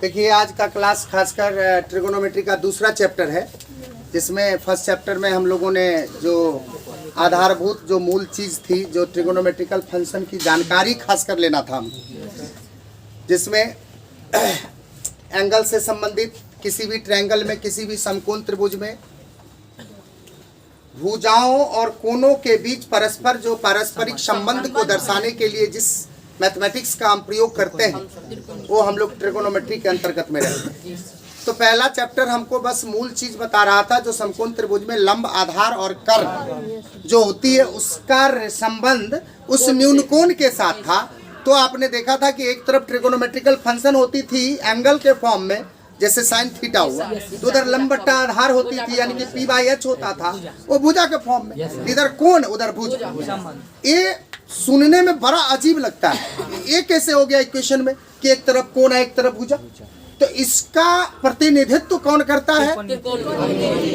देखिए आज का क्लास खासकर ट्रिगोनोमेट्री का दूसरा चैप्टर है, जिसमें फर्स्ट चैप्टर में हम लोगों ने जो आधारभूत जो मूल चीज़ थी, जो ट्रिगोनोमेट्रिकल फंक्शन की जानकारी खासकर लेना था हमको, जिसमें एंगल से संबंधित किसी भी ट्रायंगल में, किसी भी समकोण त्रिभुज में भुजाओं और कोणों के बीच परस्पर जो पारस्परिक संबंध को दर्शाने के लिए जिस मैथमेटिक्स का हम प्रयोग करते हैं वो हम लोग ट्रिगोनोमेट्री के अंतर्गत में रहते हैं। तो पहला चैप्टर हमको बस मूल चीज बता रहा था, जो समकोण त्रिभुज में लंब, आधार और कर्ण जो होती है उसका संबंध उस न्यून कोण के साथ था। तो आपने देखा था कि एक तरफ ट्रिगोनोमेट्रिकल फंक्शन होती थी एंगल के फॉर्म में, जैसे साइन थीटा हुआ, तो उधर लंब बट्टा आधार होती थी, यानी कि पी बाई एच होता था, वो भुजा के फॉर्म में, इधर कोण उधर भुजा। ये सुनने में बड़ा अजीब लगता है, ये कैसे हो गया इक्वेशन में कि एक तरफ कोण है एक तरफ भुजा। तो इसका प्रतिनिधित्व कौन करता है?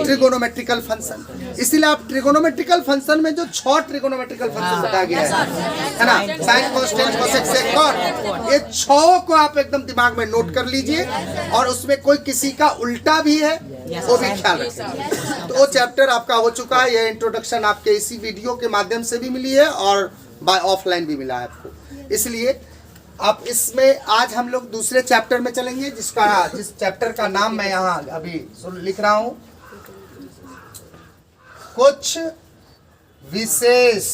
Trigonometrical function. इसीलिए आप ट्रिगोनोमेट्रिकल फंक्शन में जो 6 ट्रिगोनोमेट्रिकल फंक्शन बताया गया है ना, sine cos tan cosec sec cot, ये 6 को आप एकदम दिमाग में नोट कर लीजिए, और उसमें कोई किसी का उल्टा भी है वो भी ख्याल रखिए। तो वो चैप्टर आपका हो चुका है। यह इंट्रोडक्शन आपके इसी वीडियो के माध्यम से भी मिली है और बाय ऑफलाइन भी मिला है आपको। इसलिए अब इसमें आज हम लोग दूसरे चैप्टर में चलेंगे, जिस चैप्टर का नाम मैं यहाँ अभी लिख रहा हूँ, कुछ विशेष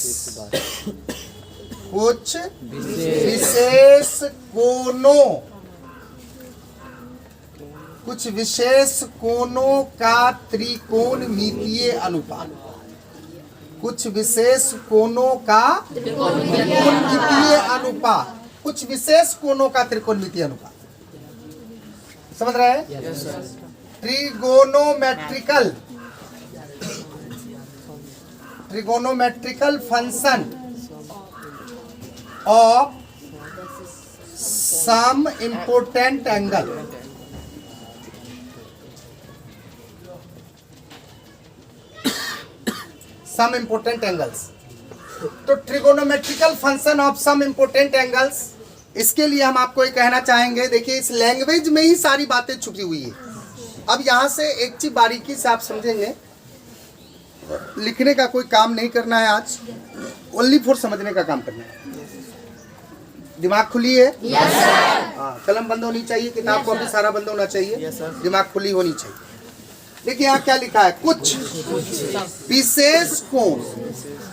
कोणों का त्रिकोणमितीय अनुपात। कुछ विशेष कोणों का त्रिकोणमितीय अनुपात, कुछ विशेष कोणों का त्रिकोणमितीय अनुपात, समझ रहे हैं? Trigonometrical function of some important angle. Some important angles. तो trigonometrical function of some important angles, इसके लिए हम आपको ये कहना चाहेंगे, देखिए इस लैंग्वेज में ही सारी बातें छुपी हुई है। अब यहाँ से एक चीज बारीकी से आप समझेंगे, लिखने का कोई काम नहीं करना है आज, ओनली फॉर समझने का काम करना है। दिमाग खुली है? yes, हाँ, कलम बंद होनी चाहिए, किताब को भी सारा बंद होना चाहिए, दिमाग खुली होनी चाहिए। देखिए यहाँ क्या लिखा है, कुछ विशेष कोण,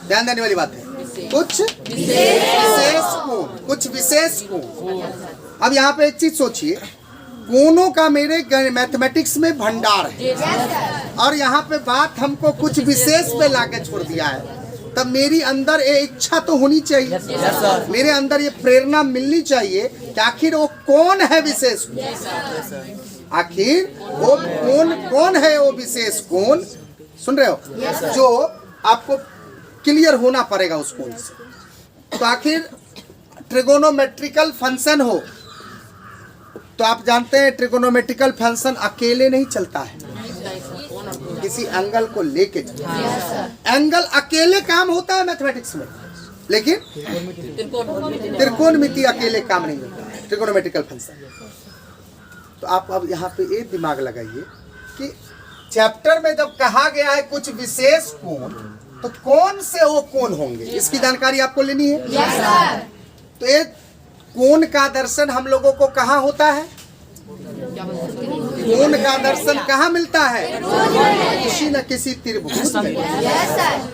ध्यान देने वाली बात है, कुछ विशेष कोण। अब यहाँ पे एक चीज सोचिए, कोणों का मेरे मैथमेटिक्स में भंडार है, और यहाँ पे बात हमको कुछ विशेष पे लाके छोड़ दिया है। तब मेरी अंदर ये इच्छा तो होनी चाहिए, मेरे अंदर ये प्रेरणा मिलनी चाहिए कि आखिर वो कौन है विशेष कोण, आखिर वो कौन है वो विशेष कोण। सुन रहे हो? जो आपको क्लियर होना पड़ेगा उस कोण से। तो आखिर ट्रिगोनोमेट्रिकल फंक्शन हो तो आप जानते हैं ट्रिगोनोमेट्रिकल फंक्शन अकेले नहीं चलता है, किसी एंगल को लेके चलता है। एंगल अकेले काम होता है मैथमेटिक्स में, लेकिन त्रिकोणमिति अकेले काम नहीं होता है ट्रिगोनोमेट्रिकल फंक्शन। तो आप अब यहाँ पे ये दिमाग लगाइए कि चैप्टर में जब कहा गया है कुछ विशेष कोण, तो कौन से वो कोण होंगे, इसकी जानकारी आपको लेनी है। yes, तो एक कोण का दर्शन हम लोगों को कहाँ होता है? कोण का दर्शन कहाँ मिलता है? किसी न किसी त्रिभुज में।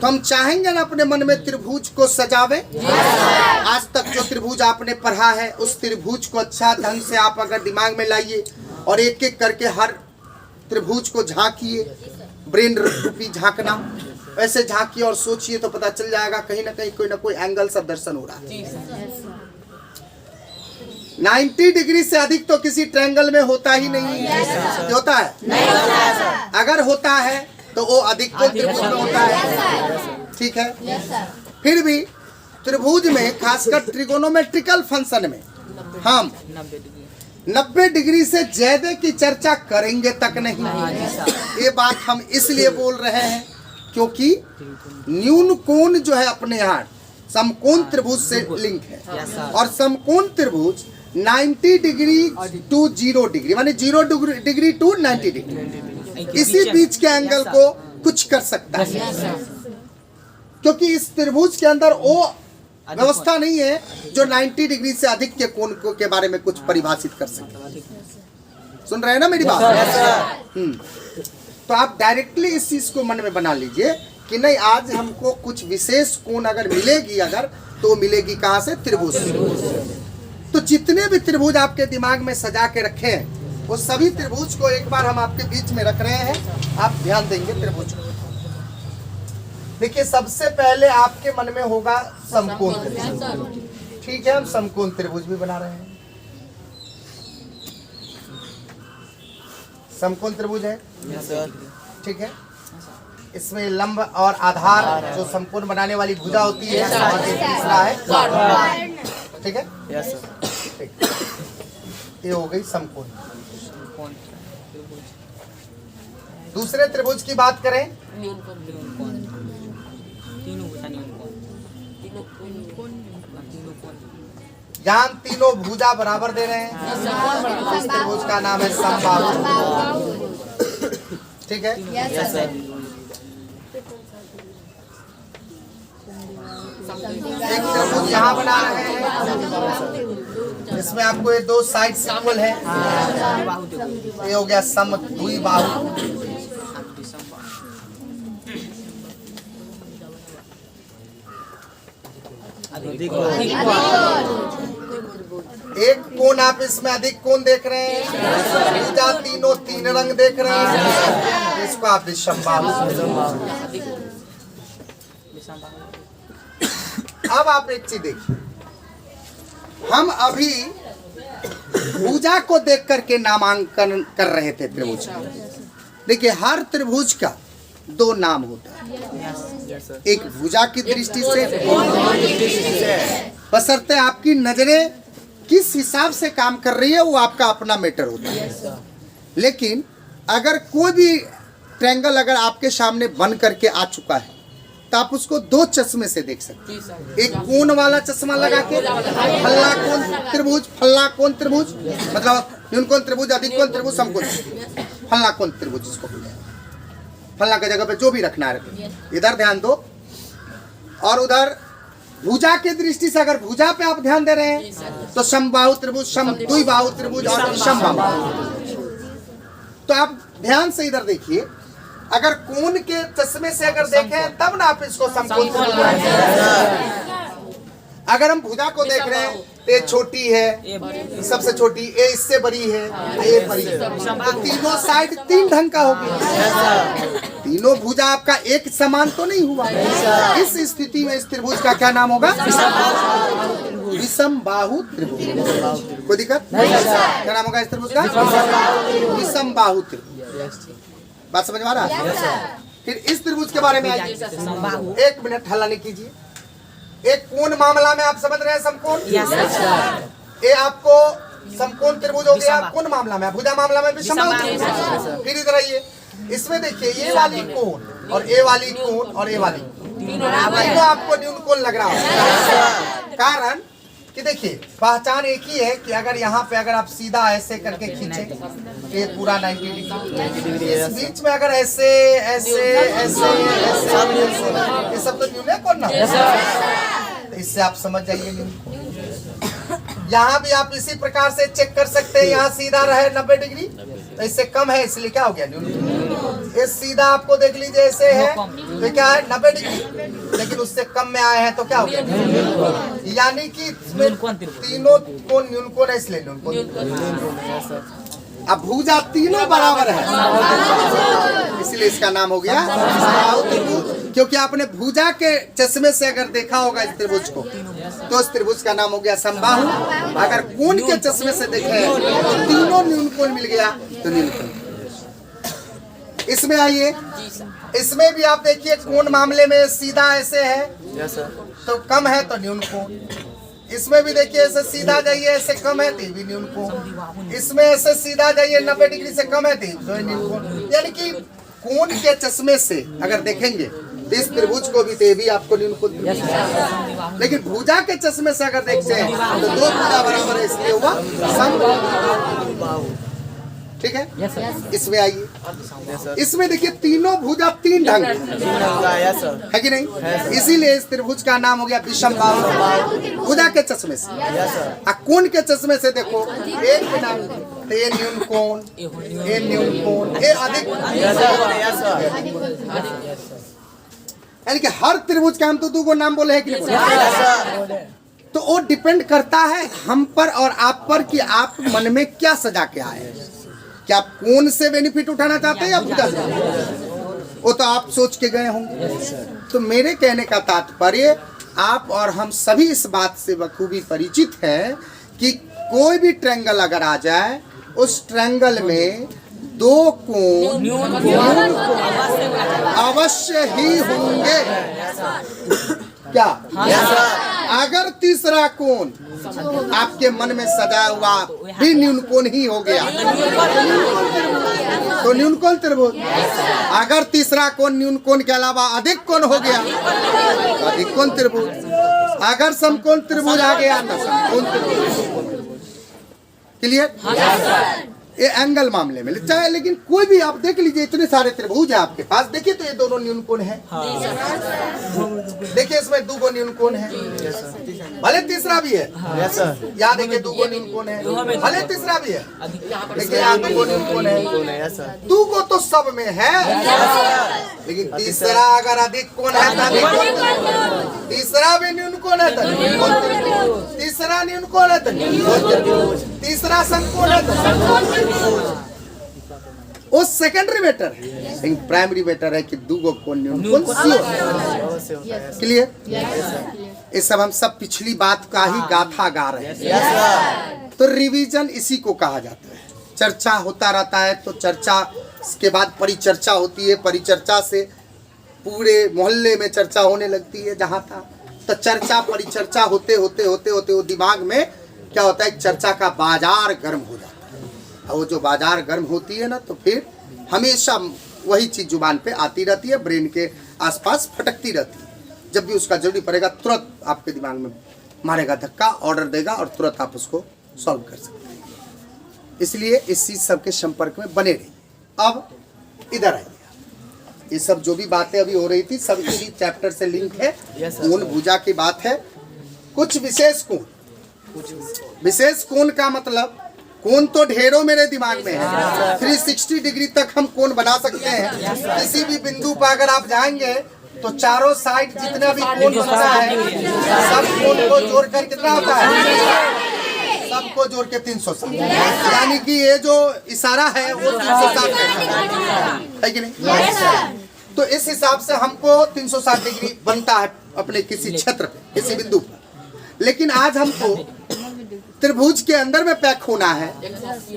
तो हम चाहेंगे ना अपने मन में त्रिभुज को सजावे। आज तक जो त्रिभुज आपने पढ़ा है उस त्रिभुज को अच्छा ढंग से आप अगर दिमाग में लाइए और एक एक करके हर त्रिभुज को झांकिए, ब्रेन रूपी झांकना, ऐसे झांकिए और सोचिए तो पता चल जाएगा कहीं ना कहीं कोई ना कोई एंगल सब दर्शन हो रहा है। 90 डिग्री से अधिक तो किसी ट्रायंगल में होता ही नहीं है। होता है? नहीं होता है। अगर होता है तो वो अधिक तो त्रिभुज में होता है, ठीक है। फिर भी त्रिभुज में, खासकर ट्रिगोनोमेट्रिकल फंक्शन में, हम 90 डिग्री से ज्यादा की चर्चा करेंगे तक नहीं। ये बात हम इसलिए बोल रहे हैं क्योंकि न्यून कोण जो है अपने यहाँ समकोण त्रिभुज से लिंक है, और समकोण त्रिभुज 90 डिग्री टू 0 डिग्री, माने 0 डिग्री टू 90 डिग्री, इसी बीच के एंगल को कुछ कर सकता है, क्योंकि इस त्रिभुज के अंदर वो व्यवस्था नहीं है जो 90 डिग्री से अधिक के कोण के बारे में कुछ परिभाषित कर सके। सुन रहे हैं ना मेरी बात? तो आप डायरेक्टली इस चीज को मन में बना लीजिए कि नहीं, आज हमको कुछ विशेष कोण अगर मिलेगी, अगर तो मिलेगी कहाँ से? त्रिभुज। तो जितने भी त्रिभुज आपके दिमाग में सजा के रखे हैं, वो सभी त्रिभुज को एक बार हम आपके बीच में रख रहे हैं। आप ध्यान देंगे त्रिभुज को। देखिए, सबसे पहले आपके मन में होगा समकोण त्रिभुज। ठीक है, हम समकोण त्रिभुज भी बना रहे हैं। समकोण त्रिभुज है, ठीक है। इसमें लंब और आधार जो समकोण बनाने वाली भुजा होती है, और एक तीसरा है, ठीक है। ये हो गई समकोण। दूसरे त्रिभुज की बात करें, यहाँ तीनों भुजा बराबर दे रहे हैं, इस त्रिभुज का नाम है समबाहु, ठीक है। एक त्रिभुज यहाँ बना रहे हैं, इसमें आपको ये दो साइड इक्वल है, ये हो गया समद्विबाहु। एक कोण आप इसमें अधिक कोण देख रहे हैं, भुजा तीनों तीन रंग देख रहे हैं, इसको आप विषमबाहु। अब आप एक चीज देखिए, हम अभी भुजा को देख करके नामांकन कर रहे थे त्रिभुज। देखिए, हर त्रिभुज का दो नाम होता है, एक भुजा की दृष्टि से, बशर्ते आपकी नजरें किस हिसाब से काम कर रही है वो आपका अपना मैटर होता है। लेकिन अगर कोई भी ट्रायंगल अगर आपके सामने बन करके आ चुका है, तो आप उसको दो चश्मे से देख सकते हैं। एक कोण वाला चश्मा लगा के, फल्ला कोण त्रिभुज, फल्ला कोण त्रिभुज, मतलब न्यूनकोण त्रिभुज, अधिक कोण त्रिभुज, समकोण, फल्ला कोण त्रिभुज इसको बोलते हैं। फल्ला की जगह पे जो भी रखना है, इधर ध्यान दो, और उधर भुजा के दृष्टि से अगर भुजा पे आप ध्यान दे रहे हैं तो समबाहु त्रिभुज, समद्विबाहु त्रिभुज और विषमबाहु। तो आप ध्यान से इधर देखिए, अगर कोण के चश्मे से अगर देखें तब ना आप इसको समकोण त्रिभुज बोलेंगे। अगर हम भुजा को देख रहे हैं, ये छोटी है, सबसे छोटी, ये इससे बड़ी है, ये बड़ी है, तो तीनों साइड तीन ढंग का हो गया, तीनों भुजा आपका एक समान तो नहीं हुआ। इस स्थिति में इस त्रिभुज का क्या नाम होगा? विषमबाहु त्रिभुज। कोई दिक्कत? क्या नाम होगा इस त्रिभुज का? विषमबाहु त्रिभुज। बात समझ में आ रहा है? फिर इस त्रिभुज के बारे में आइए, एक मिनट हल्ला नहीं कीजिए। एक कोण मामला में आप समझ रहे हैं समकोण, ये आपको समकोण त्रिभुज हो गया कोण मामला में, भुजा मामला में विषमबाहु त्रिभुज। फिर इधर आइए, इसमें देखिए ये वाली कोण और ये वाली कोण और ये वाली तीनों आपको न्यूनकोण लग रहा है। कारण कि देखिए, पहचान एक ही है कि अगर यहाँ पे अगर आप सीधा ऐसे करके खींचे तो ये पूरा 90 डिग्री, इस बीच में अगर ऐसे ऐसे ऐसे ऐसे, ये सब तो न्यूनकोण ना, इससे आप समझ जाइए न्यूनकोण। यहाँ भी आप इसी प्रकार से चेक कर सकते हैं, यहाँ सीधा रहे 90 डिग्री, तो इससे कम है, इसलिए क्या हो गया न्यूनकोण। ये सीधा आपको देख लीजिए ऐसे है, तो क्या है 90 डिग्री, लेकिन उससे कम में आए हैं तो क्या हो गया, यानी कि तीनों कोण न्यूनकोण है, इसलिए न्यूनकोण। अब भुजा तीनों बराबर है, इसलिए इसका नाम हो गया समबाहु त्रिभुज। क्योंकि आपने भुजा के चश्मे से अगर देखा होगा इस त्रिभुज को, तो इस त्रिभुज का नाम हो गया समबाहु। अगर कोण के चश्मे से देखे तो तीनों न्यूनकोण मिल गया तो न्यूनकोण। इसमें आइए, इसमें भी आप देखिए कोण मामले में सीधा ऐसे है तो कम है तो न्यूनकोण। इसमें भी देखिए ऐसे सीधा जाइए, ऐसे कम है तो भी न्यूनकोण। इसमें ऐसे सीधा जाइए 90 डिग्री से कम है तो न्यूनकोण। यानी कि कोण के चश्मे से अगर देखेंगे इस त्रिभुज को भी तो ये भी आपको न्यूनकोण त्रिभुज है। लेकिन भुजा के चश्मे से अगर देखते हैं तो दो भुजा बराबर है, इसलिए हुआ समबाहु। ठीक है, इसमें आइए, इसमें देखिए तीनों भुजा तीन ढंग है कि नहीं, इसीलिए इस त्रिभुज का नाम हो गया विषमबाहु। भुजा के चश्मे से, कोण के चश्मे से देखो, एक के नाम तो ये न्यून कोण, ये न्यून कोण, ये अधिक, यानी कि हर त्रिभुज का हम तो दो को नाम बोले हैं कि नहीं? तो वो डिपेंड करता है हम पर और आप पर कि आप मन में क्या सजा के आए, क्या आप कोण से बेनिफिट उठाना चाहते हैं या भुजा से? वो तो आप सोच के गए होंगे। तो मेरे कहने का तात्पर्य, आप और हम सभी इस बात से बखूबी परिचित हैं कि कोई भी ट्रायंगल अगर आ जाए, उस ट्रायंगल में दो कोण अवश्य ही होंगे। क्या? अगर तीसरा कोण आपके मन में सजा हुआ भी न्यून कोण ही हो गया तो न्यून कोण त्रिभुज। अगर तीसरा कोण न्यून कोण के अलावा अधिक कोण हो गया तो अधिक कोण त्रिभुज। अगर समकोण त्रिभुज आ गया तो समकोण त्रिभुज। क्लियर? ये एंगल मामले में चाहे, लेकिन कोई भी आप देख लीजिए, इतने सारे त्रिभुज है आपके पास, देखिए तो ये दोनों न्यून कोण है। देखिए इसमें दो न्यून कोण है, भले तीसरा भी है। यहाँ देखिए दो न्यून कोण है, भले तीसरा भी है। देखिए यहाँ दो न्यून कोण है, दो को तो सब में है, लेकिन तीसरा अगर अधिक कोण है तो तीसरा भी न्यून कोण है तो तीसरा न्यून कोण है तो तीसरा समकोण है तो वो सेकेंडरी मैटर है, लेकिन प्राइमरी मैटर है कि दो कोण न्यून कोण सियोर। क्लियर? ये सब हम सब पिछली बात का ही गाथा गा रहे हैं। तो रिवीजन इसी को कहा जाता है। चर्चा होता रहता है तो चर्चा के बाद परिचर्चा होती है, परिचर्चा से पूरे मोहल्ले में चर्चा होने लगती है। जहाँ था तो चर्चा परिचर्चा होते होते होते होते वो दिमाग में क्या होता है, चर्चा का बाजार गर्म हो जाता है। और वो जो बाजार गर्म होती है ना, तो फिर हमेशा वही चीज़ जुबान पे आती रहती है, ब्रेन के आसपास फटकती रहती है। जब भी उसका जरूरी पड़ेगा तुरंत आपके दिमाग में मारेगा धक्का, ऑर्डर देगा और तुरंत आप उसको सॉल्व कर सकते हैं। इसलिए इस चीज़ सबके संपर्क में बने रहिए। अब इधर आइए, ये सब जो भी बातें अभी हो रही थी सब इसी चैप्टर से लिंक है। कोण भुजा की बात है। कुछ विशेष कोण, विशेष कोण का मतलब, कोण तो ढेरों मेरे दिमाग में है, 360 डिग्री तक हम कोण बना सकते हैं। किसी भी बिंदु पर अगर आप जाएंगे तो चारों साइड जितना भी कोण बनता है सब कोण को जोड़कर कितना होता है, सबको जोड़ के 360, यानी कि ये जो इशारा है वो 360 है कि नहीं? तो इस हिसाब से हमको 360 डिग्री बनता है अपने किसी क्षेत्र पे, किसी बिंदु पर। लेकिन आज हमको त्रिभुज के अंदर में पैक होना है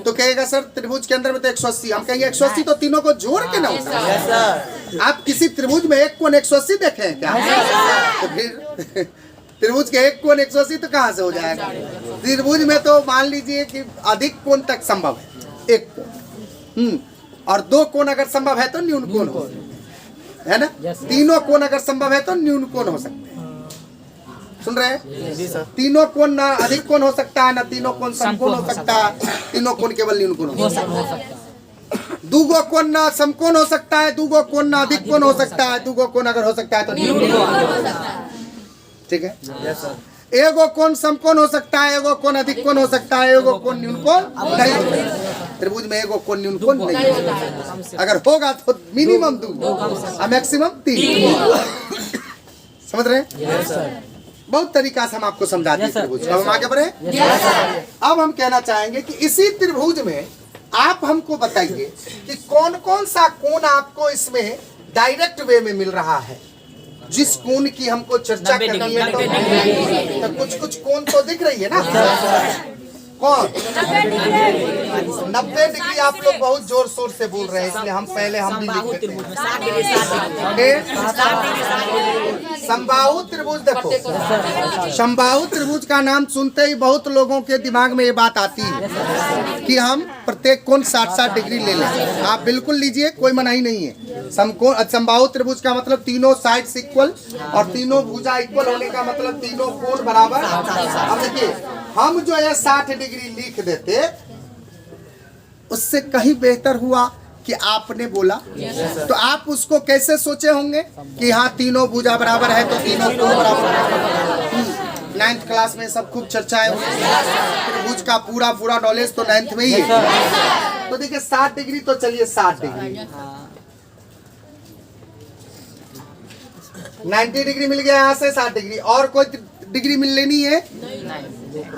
तो कहेगा सर त्रिभुज के अंदर में तो 180, हम कहेंगे 180 तो तीनों को जोड़ के ना होता है। आप किसी त्रिभुज में एक कोण 180 देखे हैं क्या? तो फिर त्रिभुज के एक कोण 180 तो कहाँ से हो जाएगा? त्रिभुज में तो मान लीजिए कि अधिक कोण तक संभव है, एक कोण, और दो कोण अगर संभव है तो न्यून कोण हो, है ना? तीनों कोण अगर संभव है तो न्यून कोण हो सकते हैं। सुन रहे हैं? तीनों कोण ना अधिक कोण हो सकता है, ना तीनों कोण समकोण हो सकता है, तीनों कोण केवल न्यून कोण हो सकता है। दूगो कोण ना समकोण हो सकता है, दूगो कोण ना अधिक कोण हो सकता है, दूगो कोण अगर हो सकता है तो न्यून कोण हो सकता है। ठीक है? एगो कोण समकोण हो सकता है, एगो कोण अधिक कोण हो सकता है, एगो कोण न्यून कोण नहीं हो सकता। त्रिभुज में एगो कोण न्यून कोण नहीं हो सकता। अगर होगा तो मिनिमम 2 और मैक्सिमम 3। समझ रहे हैं? बहुत तरीका से हम आपको समझा दिए त्रिभुज। अब हम आगे बढ़े। अब हम कहना चाहेंगे कि इसी त्रिभुज में आप हमको बताइए कि कौन कौन सा कोण आपको इसमें डायरेक्ट वे में मिल रहा है। जिस कोण की हमको चर्चा करनी है तो कुछ कुछ कोण तो दिख रही है ना। कौन? 90 डिग्री। आप लोग बहुत जोर शोर से बोल रहे हैं, इसलिए हम पहले हम भी लिख देते हैं। समबाहु त्रिभुज देखो, समबाहु त्रिभुज का नाम सुनते ही बहुत लोगों के दिमाग में ये बात आती है कि हम प्रत्येक कोण 60-60 डिग्री ले लें। आप बिल्कुल लीजिए, कोई मनाही नहीं है। समकोण समबाहु त्रिभुज का मतलब तीनों साइड्स इक्वल और तीनों भुजा इक्वल होने का मतलब तीनों कोण बराबर। अब देखिए, हम जो है 60 डिग्री लिख देते, उससे कहीं बेहतर हुआ कि आपने बोला। तो आप उसको कैसे सोचे होंगे कि हाँ तीनों भुजा बराबर है तो तीनों कोण बराबर है। 9th क्लास में सब खूब चर्चाएं हुई, त्रिभुज का पूरा नॉलेज तो 9th में ही है। तो देखिए 60 डिग्री, तो चलिए 60 डिग्री, 90 डिग्री मिल गया यहाँ से 60 डिग्री, और कोई डिग्री मिल लेनी है?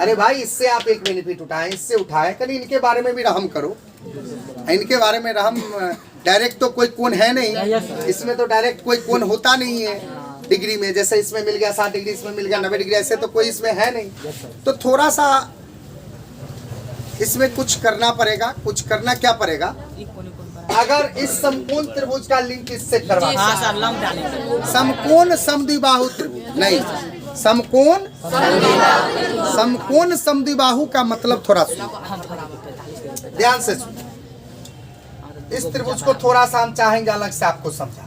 अरे भाई, इससे आप एक बेनिफिट उठाएं, इससे उठाएं, कहीं इनके बारे में भी रहम करो। इनके बारे में रहम, डायरेक्ट तो कोई कोण है नहीं इसमें, तो डायरेक्ट कोई कोण होता नहीं है डिग्री में। जैसे इसमें मिल गया 60 डिग्री, इसमें मिल गया 90 डिग्री, ऐसे तो कोई इसमें है नहीं। तो थोड़ा सा इसमें कुछ करना पड़ेगा। कुछ करना क्या पड़ेगा? अगर इस समकोण त्रिभुज का लिंक इससे करवा, समकोण समद्विबाहु त्रिभुज नहीं, समकोण समद्विबाहु का मतलब थोड़ा ध्यान से सुनो। इस त्रिभुज को थोड़ा सा हम चाहेंगे अलग से आपको समझा।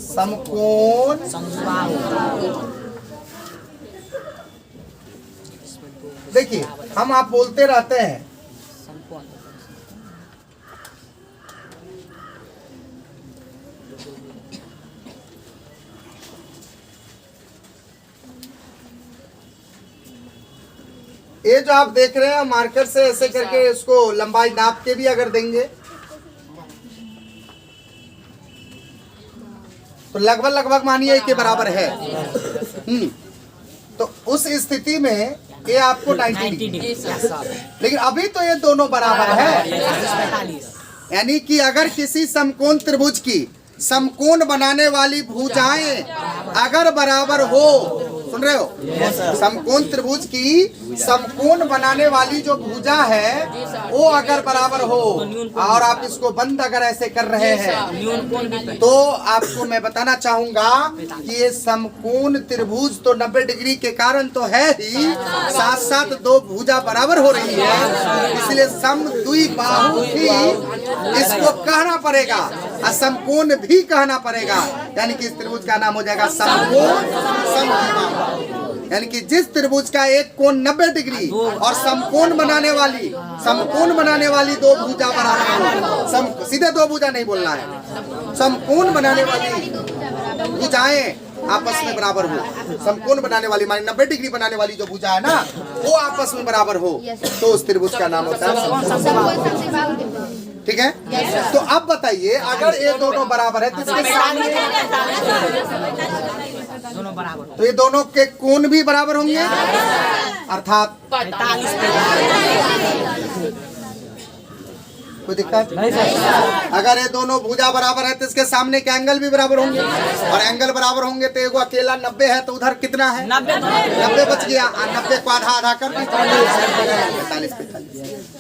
समकोण देखिए, हम आप बोलते रहते हैं ये जो आप देख रहे हैं, मार्कर से ऐसे करके इसको लंबाई नाप के भी अगर देंगे तो लगभग मानिए के बराबर है। तो उस स्थिति में ये आपको 90 डिग्री, लेकिन अभी तो ये दोनों बराबर है। यानी कि अगर किसी समकोण त्रिभुज की समकोण बनाने वाली भुजाएं अगर बराबर हो, सुन रहे हो, समकोण त्रिभुज की समकोण बनाने वाली जो भुजा है वो अगर बराबर हो, और आप इसको बंद अगर ऐसे कर रहे हैं, तो आपको मैं बताना चाहूंगा कि ये समकोण त्रिभुज तो 90 डिग्री के कारण तो है ही, साथ साथ दो भुजा बराबर हो रही है, इसलिए समद्विबाहु भी इसको कहना पड़ेगा, असमकोण भी कहना पड़ेगा। यानी कि इस त्रिभुज का नाम हो जाएगा समकोण समद्विबाहु। यानी कि जिस त्रिभुज का एक कोण 90 डिग्री और समकोण बनाने वाली दो भुजा बराबर हो, सीधे दो भुजा नहीं बोलना है, समकोण बनाने वाली भुजाएं आपस में बराबर हो, समकोण बनाने वाली माने 90 डिग्री बनाने वाली जो भुजा है ना, वो आपस में बराबर हो, तो उस त्रिभुज का नाम होता है। ठीक है, तो अब बताइए, अगर ये दोनों बराबर है तो इसके सामने तो ये दोनों के कोण भी बराबर होंगे, अर्थात 45। कोई दिक्कत नहीं। अगर ये दोनों भुजा बराबर है तो इसके सामने के एंगल भी बराबर होंगे, और एंगल बराबर होंगे तो एगो अकेला 90 है, तो उधर कितना है? 90 बच गया, 90 को आधा कर 45।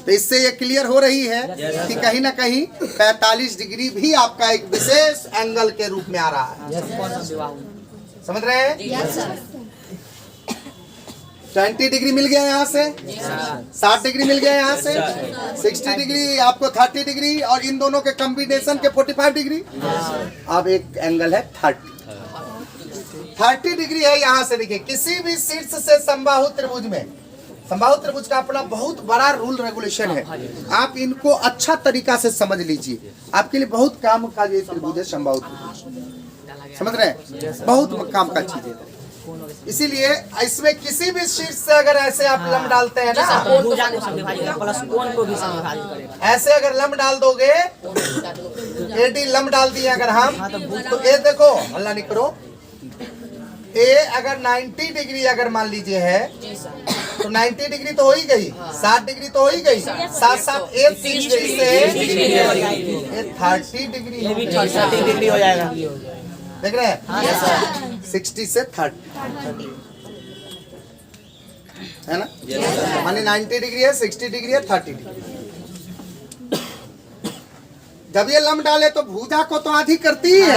तो इससे ये क्लियर हो रही है कि कहीं ना कहीं 45 डिग्री भी आपका एक विशेष एंगल के रूप में आ रहा है। समझ रहे हैं? 20 डिग्री मिल गया यहाँ से, 60 डिग्री मिल गया यहाँ से, 60 डिग्री आपको 30 डिग्री, और इन दोनों के कॉम्बिनेशन के 45 डिग्री। अब एक एंगल है 30 डिग्री है यहाँ से। देखिए, किसी भी शीर्ष से समबाहु त्रिभुज में, समबाहु त्रिभुज का अपना बहुत बड़ा रूल रेगुलेशन है, आप इनको अच्छा तरीका से समझ लीजिए, आपके लिए बहुत काम का ये त्रिभुज है समबाहु त्रिभुज। समझ रहे हैं? बहुत काम का चीज है। इसीलिए इसमें किसी भी शीर्ष से अगर ऐसे आप लंब डालते हैं ना, ऐसे अगर लंब डाल दोगे, एडी लंब डाल दिए अगर हम, तो ये देखो, हल्ला नहीं करो, ए अगर 90 डिग्री अगर मान लीजिए है, तो 90 डिग्री तो हो ही गई, 60 डिग्री तो हो ही गई, साथ साथ एक 30 डिग्री से 30 डिग्री हो जाएगा। देख रहे हैं? 60 से 30 है ना, माने 90 डिग्री है, 60 डिग्री है, 30 डिग्री। जब ये लम डाले तो भुजा को तो आधी करती ही है,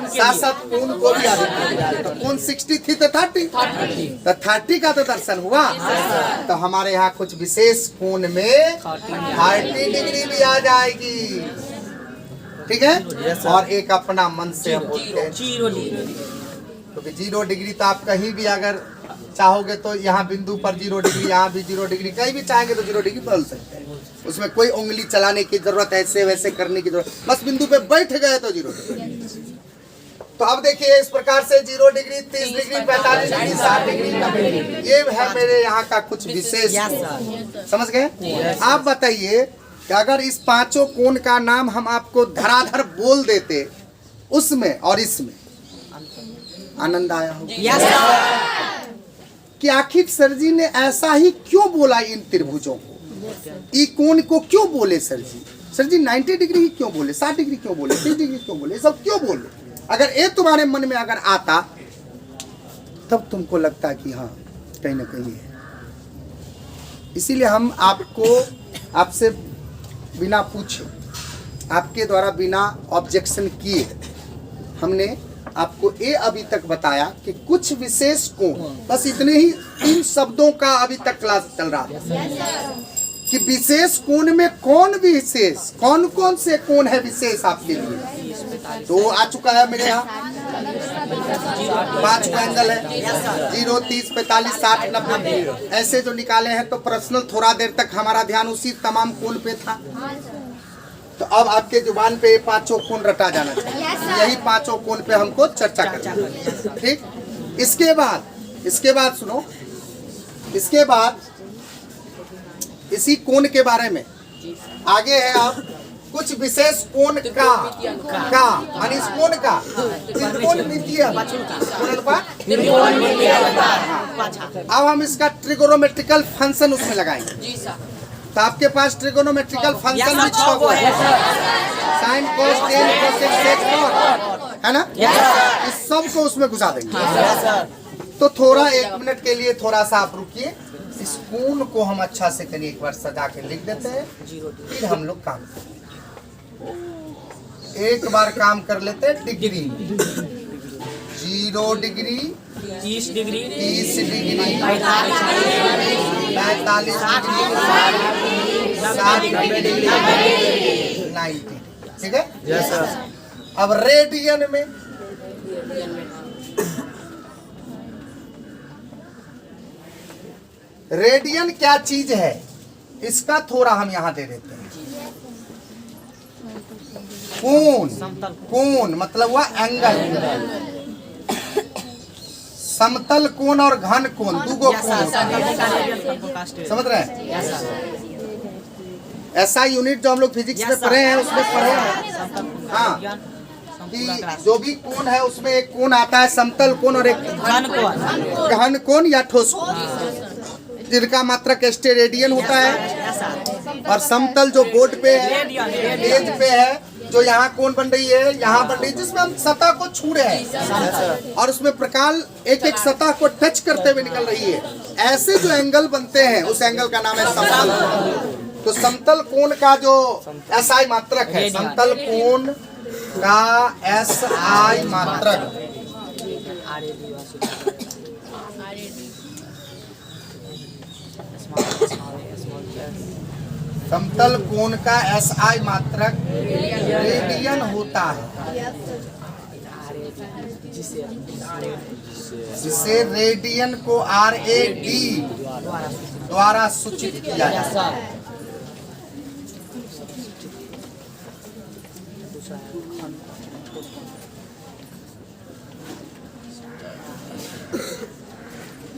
साथ साथ कोण को भी आधी करती है। तो कोण 60 थी तो 30, तो 30 का तो दर्शन हुआ। तो हमारे यहाँ कुछ विशेष कोण में 30 डिग्री भी आ जाएगी, ठीक है। और एक अपना मन से हम बोलते हैं 0 डिग्री, क्योंकि 0 डिग्री तो आप कहीं भी अगर चाहोगे तो यहाँ बिंदु पर 0 डिग्री, यहाँ भी 0 डिग्री, कहीं भी चाहेंगे तो 0 डिग्री बदल सकते हैं। उसमें कोई उंगली चलाने की जरूरत, ऐसे वैसे करने की जरूरत, बस बिंदु पे बैठ गए तो 0 डिग्री। तो अब देखिए इस प्रकार से 0 डिग्री, 30 डिग्री, 45 डिग्री, 60 डिग्री, ये है मेरे यहाँ का कुछ विशेष। समझ गए? आप बताइए कि अगर इस पांचों कोण का नाम हम आपको धराधर बोल देते, उसमें और इसमें आनंद आया हो कि आखिर सर जी ने ऐसा ही क्यों बोला इन त्रिभुजों को, ई कोण को क्यों बोले सर जी? सर जी 90 डिग्री ही क्यों बोले, 60 डिग्री क्यों बोले, 30 डिग्री क्यों बोले, सब क्यों बोले? अगर ये तुम्हारे मन में अगर आता तब तुमको लगता कि हाँ कहीं ना कहीं है। इसीलिए हम आपसे बिना पूछे, आपके द्वारा बिना ऑब्जेक्शन किए हमने आपको ये अभी तक बताया कि कुछ विशेष कोण, बस इतने ही 3 शब्दों का अभी तक क्लास चल रहा है कि विशेष कोण में कौन विशेष, कौन कौन से कोण है विशेष आपके लिए। तो आ चुका है मेरे यहाँ 5 एंगल है, 0, 30, 45, 60, 90 ऐसे जो निकाले हैं। तो पर्सनल थोड़ा देर तक हमारा ध्यान उसी तमाम कोण पे था। तो अब आपके जुबान पे 5 कोण रटा जाना चाहिए, यही 5 कोण पे हमको चर्चा करना, ठीक। इसके बाद सुनो, इसके बाद इसी कोण के बारे में आगे है आप कुछ विशेष कोण का माने इस कोण का त्रिकोणमितीय। अब हम इसका ट्रिगोनोमेट्रिकल फंक्शन उसमें लगाएंगे। तो आपके पास ट्रिगोनोमेट्रिकल फंक्शन भी sine cos tan cosec sec cot है ना, इस सब को उसमें घुसा देंगे। तो थोड़ा 1 मिनट के लिए थोड़ा सा आप रुकिए, इस कोण को हम अच्छा से कहीं एक बार सजा के लिख देते हैं, फिर हम लोग काम करेंगे। एक बार काम कर लेते हैं। Degree 0 degree, 30 degree, 30 degree, 45 degree, 60 degree, 90, ठीक है। Yes sir. अब रेडियन में रेडियन क्या चीज है, इसका थोड़ा हम यहाँ दे देते हैं। कोण मतलब हुआ एंगल, समतल कोण और घन कोण, 2 कोण, समझ रहे हैं? ऐसा यूनिट जो हम लोग फिजिक्स में पढ़े हैं उसमें पढ़े हैं, हाँ, कि जो भी कोण है उसमें एक कोण आता है समतल कोण और एक घन कोण या ठोस कोण, जिनका मात्रक स्टेरेडियन होता है। और समतल जो बोर्ड पे है, पेज पे है, जो यहाँ कोण बन रही है, यहाँ बन रही है, जिसमें हम सतह को छू रहे हैं और उसमें प्रकाश एक सतह को टच करते हुए निकल रही है। ऐसे जो एंगल बनते हैं उस एंगल का नाम है समतल। तो समतल कोण का जो SI मात्रक है, समतल कोण का SI मात्रक समतल कोण का SI मात्रक रेडियन होता है, जिसे रेडियन को RAD द्वारा सूचित किया जाता है।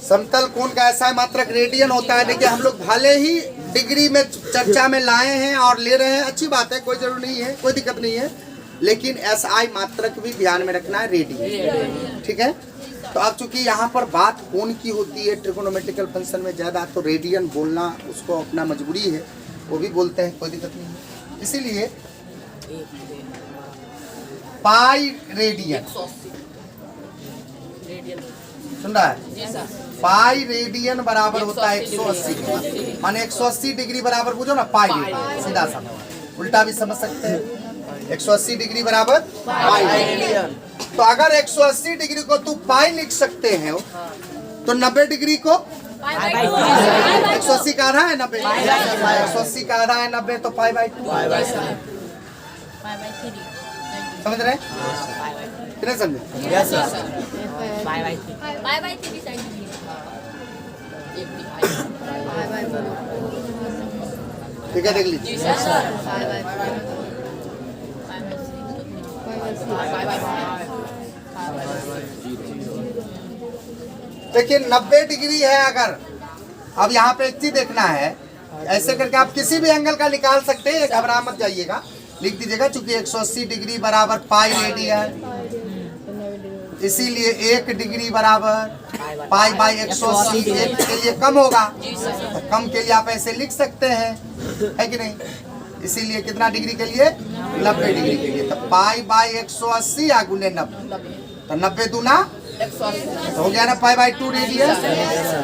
समतल कोण का SI मात्रक रेडियन होता है। देखिए हम लोग भले ही डिग्री में चर्चा में लाए हैं और ले रहे हैं, अच्छी बात है, कोई जरूर नहीं है, कोई दिक्कत नहीं है, लेकिन SI मात्रक भी ध्यान में रखना है, रेडियन, ठीक है। तो अब चूंकि यहाँ पर बात कोण की होती है ट्रिगोनोमेट्रिकल फंक्शन में ज्यादा, तो रेडियन बोलना उसको अपना मजबूरी है, वो भी बोलते हैं, कोई दिक्कत नहीं है। इसीलिए पाई रेडियन सुन रहा है, पाई रेडियन बराबर होता है 180, माने 180 डिग्री बराबर बुझो ना पाई रेडियन, सीधा सा, उल्टा भी समझ सकते हैं। 180 डिग्री बराबर पाई। तो अगर 180 डिग्री को तू पाई लिख सकते हैं तो 90 डिग्री को 180 का आधा है 90, 180 का आधा है 90, तो पाई बाई 2। समझ रहे हैं? कितने समझे? ठीक है, देख लीजिए। देखिए 90 डिग्री है अगर, अब यहाँ पे एक चीज देखना है, ऐसे करके आप किसी भी एंगल का निकाल सकते हैं, घबरा मत जाइएगा, लिख दीजिएगा। चूंकि 180 डिग्री बराबर पाई रेडियन, इसीलिए 1 डिग्री बराबर पाई बाई 180। एक के लिए कम होगा तो कम के लिए आप ऐसे लिख सकते हैं, है कि नहीं? इसीलिए कितना डिग्री के लिए? 90 डिग्री के लिए। तो पाई बाई 180 या गुने 90, तो 90 दूना तो हो गया ना पाई बाई 2 रेडियन,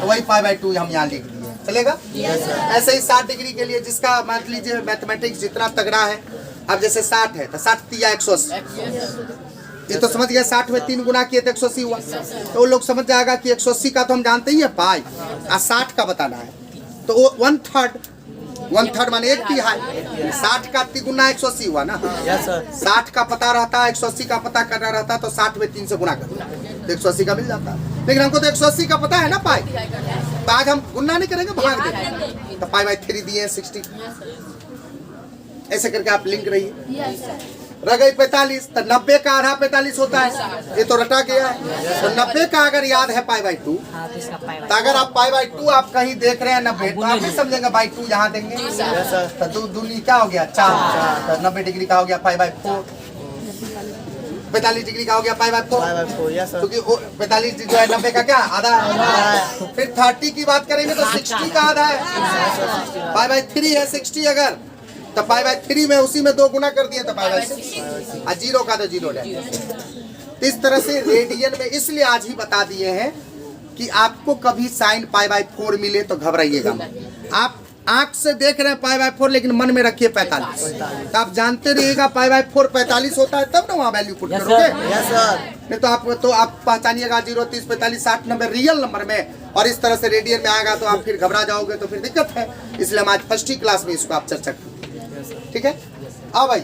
तो वही पाई बाई 2 हम यहाँ लिख दिए, चलेगा? ऐसे ही 60 डिग्री के लिए, जिसका मान लीजिए मैथमेटिक्स जितना तगड़ा है, अब जैसे 60 है तो 60 या 180, ये तो समझ गया। 60 में 3 गुना किए तो 180 हुआ, तो वो लोग समझ जाएगा कि 180 का तो हम जानते ही है पाई, और 60 का बताना है तो वो 1/3 माने 1/3। 60 का 3 गुना 180 हुआ ना। 60 का पता रहता, 180 का पता करना रहता, तो 60 में 3 से गुना करता तो 180 का मिल जाता। लेकिन हमको तो 180 का पता है ना पाई, तो आज हम गुना नहीं करेंगे, भाग देंगे। तो पाई बाई 3 दिए 60, ऐसे करके आप लिंक रहिए। रह गई 45, तो 90 का आधा 45 होता है, ये तो रटा गया है। तो 90 का अगर याद है पाई बाई 2, तो अगर आप पाई बाई 2 आप कहीं देख रहे हैं 90, तो आप भी समझेंगे बाई 2 यहाँ देंगे, तो दूनी क्या हो गया 4, तो 90 डिग्री का हो गया पाई बाई 4, 45 डिग्री का हो गया पाई बाई 4, क्योंकि 45 जो है 90 का क्या आधा है। फिर 30 की बात करेंगे तो 60 का आधा है, पाई बाई 3 है 60 अगर, तो पाई बाई 3 में उसी में 2 गुना कर दिए तो पाई बाई 6, और 0 का तो 0 है। तो इस तरह से रेडियन में इसलिए आज ही बता दिए हैं कि आपको कभी साइन पाई बाई 4 मिले तो घबराइएगा। आप आंख से देख रहे हैं पाई बाई 4, लेकिन मन में रखिए 45, तो आप जानते रहिएगा पाई बाई 4 45 होता है, तब ना वहाँ वैल्यू पुट करोगे। नहीं तो आप पहचानिएगा 0, 30, 45, 60 नंबर रियल नंबर में, और इस तरह से रेडियन में आएगा तो आप फिर घबरा जाओगे, तो फिर दिक्कत है। इसलिए हम आज फर्स्ट ही क्लास में इसको आप चर्चा करें, ठीक है? अब भाई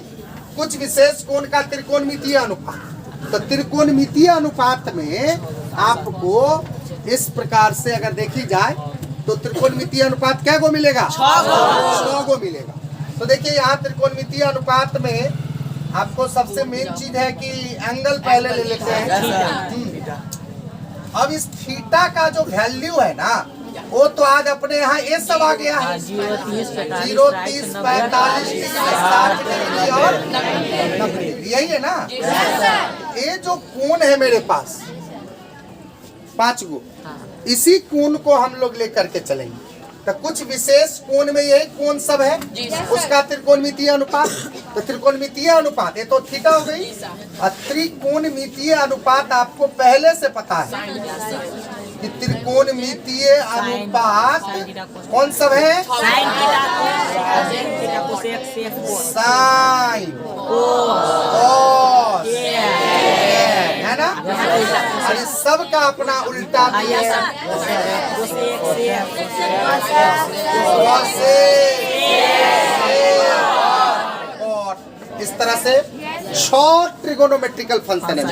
कुछ विशेष कोण का त्रिकोणमितीय अनुपात, तो त्रिकोणमितीय अनुपात में आपको इस प्रकार से अगर देखी जाए तो त्रिकोणमितीय अनुपात क्या को मिलेगा? 6 को मिलेगा। तो देखिए यहाँ त्रिकोणमितीय अनुपात में आपको सबसे मेन चीज है कि एंगल पहले ले लेते हैं। अब इस थीटा का जो वैल्यू है ना, वो तो आज अपने यहाँ ये सब आ गया है, 0, 30, 45, 60 डिग्री और 90 डिग्री, यही है ना? ये जो कोण है मेरे पास 5 गो, इसी कोण को हम लोग लेकर के चलेंगे। तो कुछ विशेष कोण में यही कोण सब है, उसका त्रिकोणमितीय अनुपात। तो त्रिकोणमितीय अनुपात ये तो थीटा हो गई, और त्रिकोणमितीय अनुपात आपको पहले से पता है कि त्रिकोणमितीय अनुपात कौन सब है? साइन, कॉस, है ना? और इस सब का अपना उल्टा भी है, और इस तरह से 6 ट्रिगोनोमेट्रिकल फंक्शन है।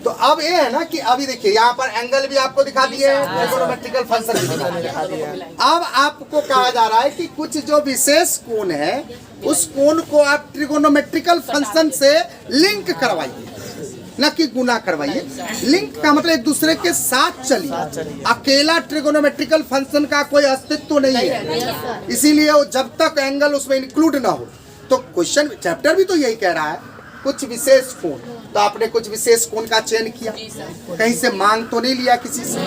तो अब ये है ना कि अभी देखिए यहाँ पर एंगल भी आपको दिखा दिए हैं, ट्रिगोनोमेट्रिकल फंक्शन भी दिखा दिए हैं। अब आपको कहा जा रहा है कि कुछ जो विशेष कोण है उस कोण को आप ट्रिगोनोमेट्रिकल फंक्शन से लिंक करवाइए, न कि गुना करवाइए। लिंक का मतलब एक दूसरे के साथ चलिए। अकेला ट्रिगोनोमेट्रिकल फंक्शन का कोई अस्तित्व नहीं है, इसीलिए वो जब तक एंगल उसमें इंक्लूड ना हो। तो क्वेश्चन चैप्टर भी तो यही कह रहा है, कुछ विशेष कोण। तो आपने कुछ विशेष कोण का चयन किया, कहीं से मांग तो नहीं लिया, किसी से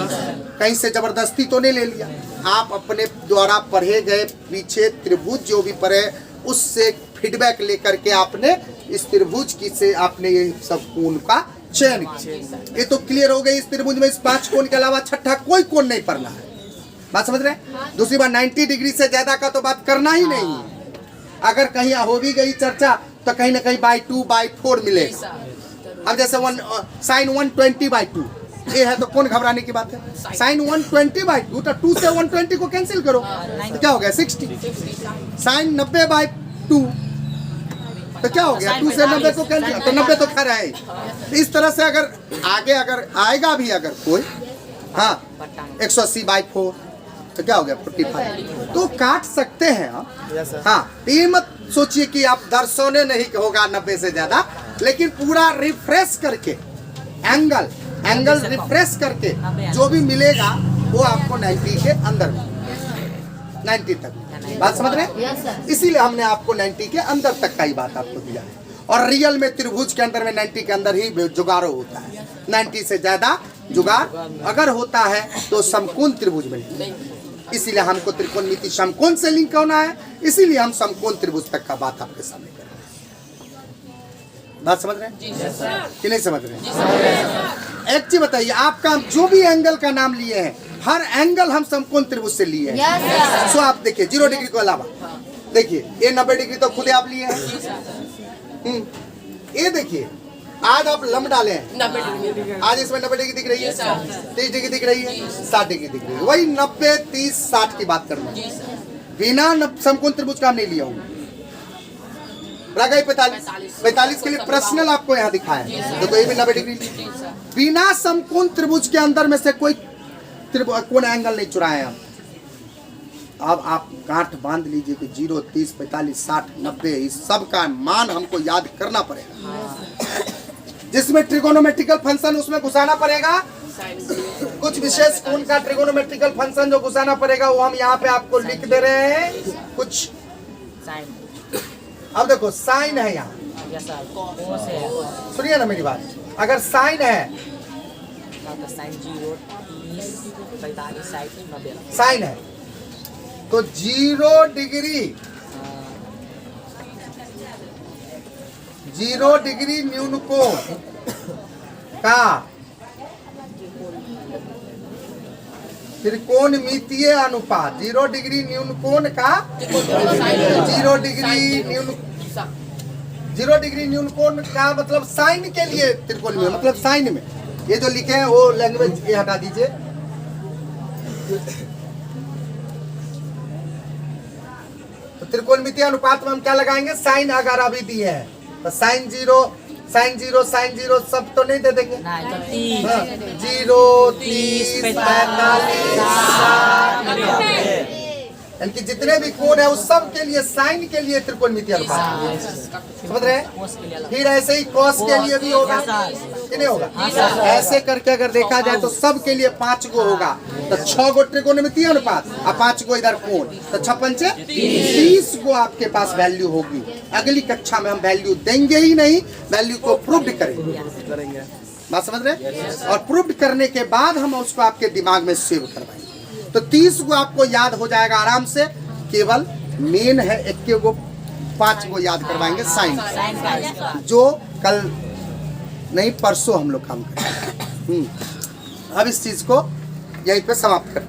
कहीं से जबरदस्ती तो नहीं ले लिया। आप अपने द्वारा पढ़े गए पीछे त्रिभुज जो भी पढ़े उससे फीडबैक लेकर के आपने इस त्रिभुज की से आपने ये सब कोण का चयन किया। ये तो क्लियर हो गई, इस त्रिभुज में इस 5 कोण के अलावा छठा कोई कोण नहीं पढ़ना है। बात समझ रहे हैं? दूसरी बात 90 डिग्री से ज्यादा का तो बात करना ही नहीं है। अगर कहीं हो भी गई चर्चा तो कहीं ना कहीं /2/4 मिलेगा। अब जैसे sin 120/2 ये है तो कौन घबराने की बात है। sin 120/2 तो 2 से 120 को कैंसिल करो तो क्या हो गया 60। sin 90/2 तो क्या हो गया 2 से 90 को कैंसिल तो 90 तो खैर है। इस तरह से अगर आगे अगर आएगा भी अगर कोई हाँ 180/4 तो क्या हो गया 45 तो काट सकते हैं आप। हाँ ये मत सोचिए कि आप दर्शों नहीं होगा 90 से ज्यादा, लेकिन पूरा रिफ्रेश करके एंगल रिफ्रेश करके जो भी मिलेगा वो आपको 90 के अंदर 90 तक। बात समझ रहे हैं? इसीलिए हमने आपको 90 के अंदर तक का ही बात आपको दिया है। और रियल में त्रिभुज के अंदर में 90 के अंदर ही जुगाड़ होता है। 90 से ज्यादा जुगाड़ अगर होता है तो समकोण त्रिभुज में, इसीलिए हमको त्रिकोणमिति समकोण से लिंक होना है, इसीलिए हम समकोण त्रिभुज तक का बात आपके सामने कर रहे हैं। बात समझ रहे हैं कि नहीं समझ रहे हैं? एक चीज बताइए, आपका जो भी एंगल का नाम लिए हैं हर एंगल हम समकोण त्रिभुज से लिए हैं। सो आप देखिए 0 डिग्री को अलावा देखिए ये 90 डिग्री तो खुद आप लिए हैं। ये देखिए आज आप लंब डाले हैं, आज इसमें 90 डिग्री दिख रही है, 30 डिग्री दिख रही है, 60 डिग्री दिख रही है। वही 90 30 60 की बात करना, बिना समकोण त्रिभुज का हम नहीं लिया हूँ। 45 के लिए पर्सनल आपको यहाँ दिखाया है, तो ये भी 90 डिग्री बिना समकोण त्रिभुज के अंदर में से कोई कोण एंगल नहीं चुराए हम। अब आप गांठ बांध लीजिए कि 0 30 45 60 90 इस सब का मान हमको याद करना पड़ेगा। जिसमें ट्रिगोनोमेट्रिकल फंक्शन उसमें घुसाना पड़ेगा, कुछ विशेष कोण का ट्रिगोनोमेट्रिकल फंक्शन जो घुसाना पड़ेगा वो हम यहाँ पे आपको लिख दे रहे हैं कुछ। अब देखो साइन है यहाँ, सुनिए ना मेरी बात, अगर साइन है साइन है तो 0 डिग्री न्यून कोण का त्रिकोणमितीय अनुपात 0 डिग्री न्यून कोण का 0 डिग्री न्यून कोण का मतलब साइन के लिए त्रिकोणमितीय मतलब साइन में ये जो लिखे हैं वो लैंग्वेज ये हटा दीजिए। तो त्रिकोणमितीय अनुपात में हम क्या लगाएंगे, साइन अगर अभी दी है तो साइन 0 सब तो नहीं दे देंगे। 0 30 45 60 यानी जितने भी कोण है उस सब के लिए साइन के लिए त्रिकोणमितीय अनुपात समझ रहे हैं। फिर ऐसे ही कॉस के लिए भी होगा कि नहीं होगा, ऐसे करके अगर देखा जाए तो सब के लिए 5 गो होगा तो 6 गो त्रिकोणमितीय अनुपात और 5 गो इधर कोण तो 6 पंचे 30 गो आपके पास वैल्यू होगी। अगली कक्षा में हम वैल्यू देंगे ही नहीं, वैल्यू को प्रूव्ड करेंगे। बात समझ रहे? और प्रूव्ड करने के बाद हम उसको आपके दिमाग में सेव करवाएंगे तो 30 गो आपको याद हो जाएगा आराम से। केवल मेन है 1 गो 5 गो याद करवाएंगे साइन, जो कल नहीं परसों हम लोग काम करेंगे। अब इस चीज को यहीं पे समाप्त करते हैं।